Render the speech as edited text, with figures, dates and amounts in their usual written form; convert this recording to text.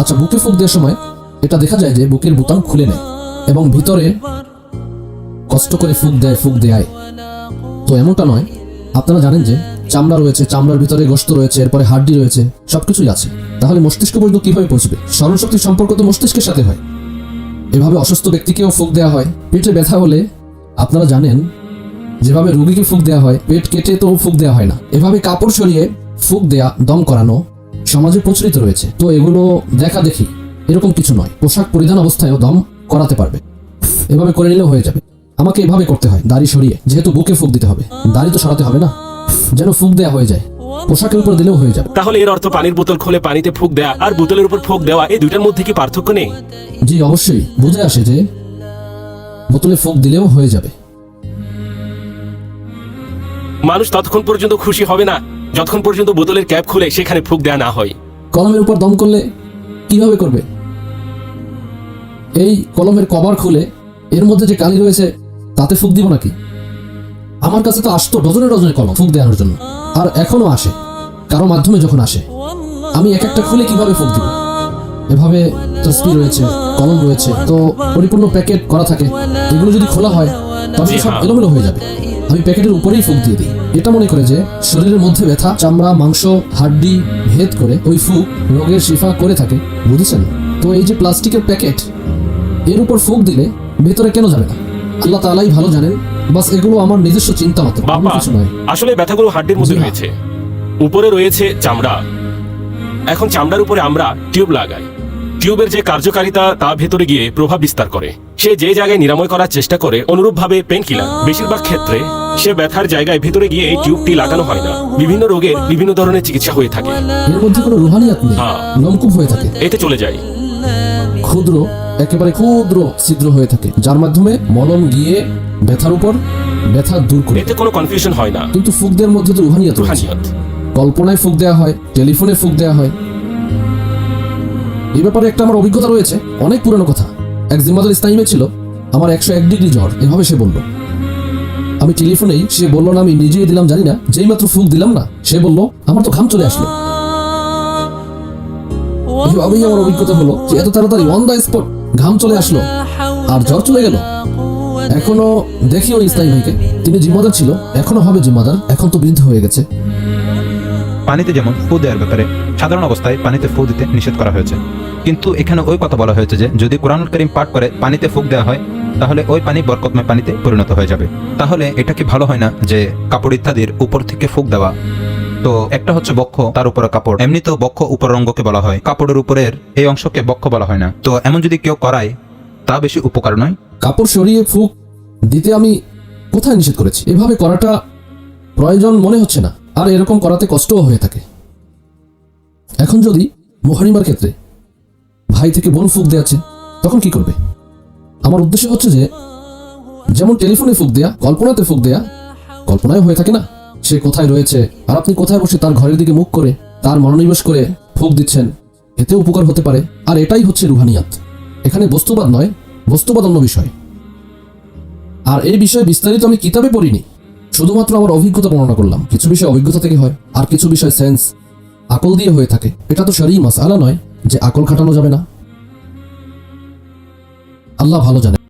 আচ্ছা, বুকে ফুক দেওয়ার সময় এটা দেখা যায় যে বুকের বোতাম খুলে নেয় এবং ভিতরে কষ্ট করে ফুক দেয়। তো এমনটা নয়, আপনারা জানেন যে চামড়া রয়েছে, চামড়ার ভিতরে গোশত রয়েছে, এরপরে হাড্ডি রয়েছে, সবকিছুই আছে। তাহলে মস্তিষ্ক পর্যন্ত কিভাবে পৌঁছবে? স্মরণ শক্তির সম্পর্ক তো মস্তিষ্কের সাথে হয়। এভাবে অসুস্থ ব্যক্তিকেও ফুক দেওয়া হয়। পেটে ব্যথা হলে আপনারা জানেন যেভাবে রোগীকে ফুক দেওয়া হয়, পেট কেটে তো ফুক দেওয়া হয় না। এভাবে কাপড় সরিয়ে ফুক দেয়া, দম করানো সমাজে প্রচলিত রয়েছে। তো এগুলো দেখা দেখি, এরকম কিছু নয়। পোশাক পরিধান অবস্থায়ও দম করাতে পারবে, এভাবে করে নিলেও হয়ে যাবে। আমাকে এভাবে করতে হয়, দাড়ি সরিয়ে, যেহেতু বুকে ফুক দিতে হবে, দাড়ি তো সরাতে হবে না, যেন ফুক দেয়া হয়ে যায়। পোশাকের উপর দিলেও হয়ে যাবে। তাহলে এর অর্থ পানির বোতল খুলে পানিতে ফুক দেয়া আর বোতলের উপর ফুক দেওয়া, এই দুইটার মধ্যে কি পার্থক্য নেই? জি অবশ্যই, বুঝে আসে যে বোতলে ফুক দিলেও হয়ে যাবে। মানুষ ততক্ষণ পর্যন্ত খুশি হবে না যতক্ষণ পর্যন্ত বোতলের ক্যাপ খুলে সেখানে ফুক দেয়া না হয়। কলমের উপর দম করলে কিভাবে করবে? এই কলমের কভার খুলে এর মধ্যে যে কালি রয়েছে তাতে ফুক দিব নাকি? আমার কাছে তো আসতো ডজনে ডজনে কলম ফুক দেওয়ার জন্য, আর এখনো আসে। কারো মাধ্যমে যখন আসে, আমি এক একটা খুলে কিভাবে ফুক দিব? এভাবে তসবিহ রয়েছে, কলম রয়েছে, তো পরিপূর্ণ প্যাকেট করা থাকে। এগুলো যদি খোলা হয় তবে সব এলোমেলো হয়ে যাবে। আমি প্যাকেটের উপরেই ফুক দিয়ে দিই, এটা মনে করে যে শরীরের মধ্যে ব্যথা, চামড়া, মাংস, হাড্ডি ভেদ করে ওই ফুক রোগের শিফা করে থাকে, বুঝেছেন? তো এই যে প্লাস্টিকের প্যাকেট, এর উপর ফুক দিলে ভেতরে কেন যাবে না? আল্লাহ তাআলাই ভালো জানেন। বাস এগুলো আমার নিজস্ব চিন্তা মাত্র, অন্য কিছু নয়। আসলে ব্যথাগুলো হাড্ডির মধ্যে রয়েছে, উপরে রয়েছে চামড়া। এখন চামড়ার উপরে আমরা টিউব লাগাই। টিউবের যে কার্যকারিতা তা ভেতরে গিয়ে প্রভাব বিস্তার করে। সে যে জায়গায় নিরাময় করার চেষ্টা করে, অনুরূপভাবে পেন কিলার বেশিরভাগ ক্ষেত্রে সে ব্যথার জায়গায় ভেতরে গিয়ে এই টিউবটি লাগানো হয় না। বিভিন্ন রোগের বিভিন্ন ধরনের চিকিৎসা হয়ে থাকে। এর মধ্যে কোনো রুহানিয়াত নেই, নমকুব হয়ে থাকে, এতে চলে যায়। ক্ষুদ্র, একেবারে ক্ষুদ্র ছিদ্র হয়ে থাকে, যার মাধ্যমে মলম গিয়ে ব্যথার উপর ব্যথা দূর করে। এতে কোনো কনফিউশন হয় না। কিন্তু ফুক দেওয়ার মধ্যে তো রুহানিয়াত রয়েছে। কল্পনায় ফুক দেওয়া হয়, টেলিফোনে ফুক দেওয়া হয়। এই ব্যাপারে একটা আমার অভিজ্ঞতা রয়েছে, অনেক পুরনো কথা। এক জিম্মাদার ইসলামে ছিল, আমার 101 ডিগ্রি জ্বর, এভাবে সে বলল। আমি টেলিফোনেই, সে বলল না, আমি নিজেই দিলাম, জানি না, যেই মাত্র ফুক দিলাম না, সে বলল আমার তো ঘাম চলে আসলো। এভাবেই আমার অভিজ্ঞতা হলো যে এত তাড়াতাড়ি অন দ্য স্পট ঘাম চলে আসলো আর জ্বর চলে গেল। এখনো দেখি ওই ইসলামী ভাইকে, তিনি জিম্মাদার ছিল, এখনো হবে জিম্মাদার, এখন তো বৃদ্ধ হয়ে গেছে। পানিতে যেমন ফু দেওয়ার ব্যাপারে সাধারণ অবস্থায় পানিতে ফু দিতে নিষেধ করা হয়েছে, কিন্তু এখানে ওই কথা বলা হয়েছে যে যদি কোরআনুল কারীম পাঠ করে পানিতে ফুক দেওয়া হয় তাহলে ওই পানি বরকতময় পানিতে পরিণত হয়ে যাবে। তাহলে এটা কি ভালো হয় না যে কাপড় ইত্যাদির উপর থেকে ফুক দেওয়া? তো একটা হচ্ছে বক্ষ, তার উপরে কাপড়। এমনিতেও বক্ষ উপর অঙ্গকে বলা হয়, কাপড়ের উপরের এই অংশকে বক্ষ বলা হয় না। তো এমন যদি কেউ করায় তা বেশি উপকার নয়। কাপড় সরিয়ে ফুক দিতে আমি কোথায় নিষেধ করেছি? এভাবে করাটা প্রয়োজন মনে হচ্ছে না, আর এরকম করাতে কষ্টও হয়ে থাকে। এখন যদি মুহরিমার ক্ষেত্রে ভাই থেকে বোন ফুক দেয়াচ্ছে, তখন কি করবে? আমার উদ্দেশ্য হচ্ছে যে যেমন টেলিফোনে ফুক দেয়া, কল্পনাতে ফুক দেয়া, কল্পনায় হয়ে থাকে না, সে কোথায় রয়েছে আর আপনি কোথায় বসে তার ঘরের দিকে মুখ করে তার মনোনিবেশ করে ফুক দিচ্ছেন, এতে উপকার হতে পারে। আর এটাই হচ্ছে রুহানিয়াত। এখানে বস্তুবাদ নয়, বস্তুবাদ অন্য বিষয়। আর এই বিষয়ে বিস্তারিত আমি কিতাবে পড়িনি, শুধুমাত্র আমার অভিজ্ঞতা বর্ণনা করলাম। কিছু বিষয় অভিজ্ঞতা থেকে হয়, আর কিছু বিষয় সেন্স, আকল দিয়ে হয়ে থাকে। এটা তো শরঈ মাসআলা নয় যে আকল খাটানো যাবে না। আল্লাহ ভালো জানে।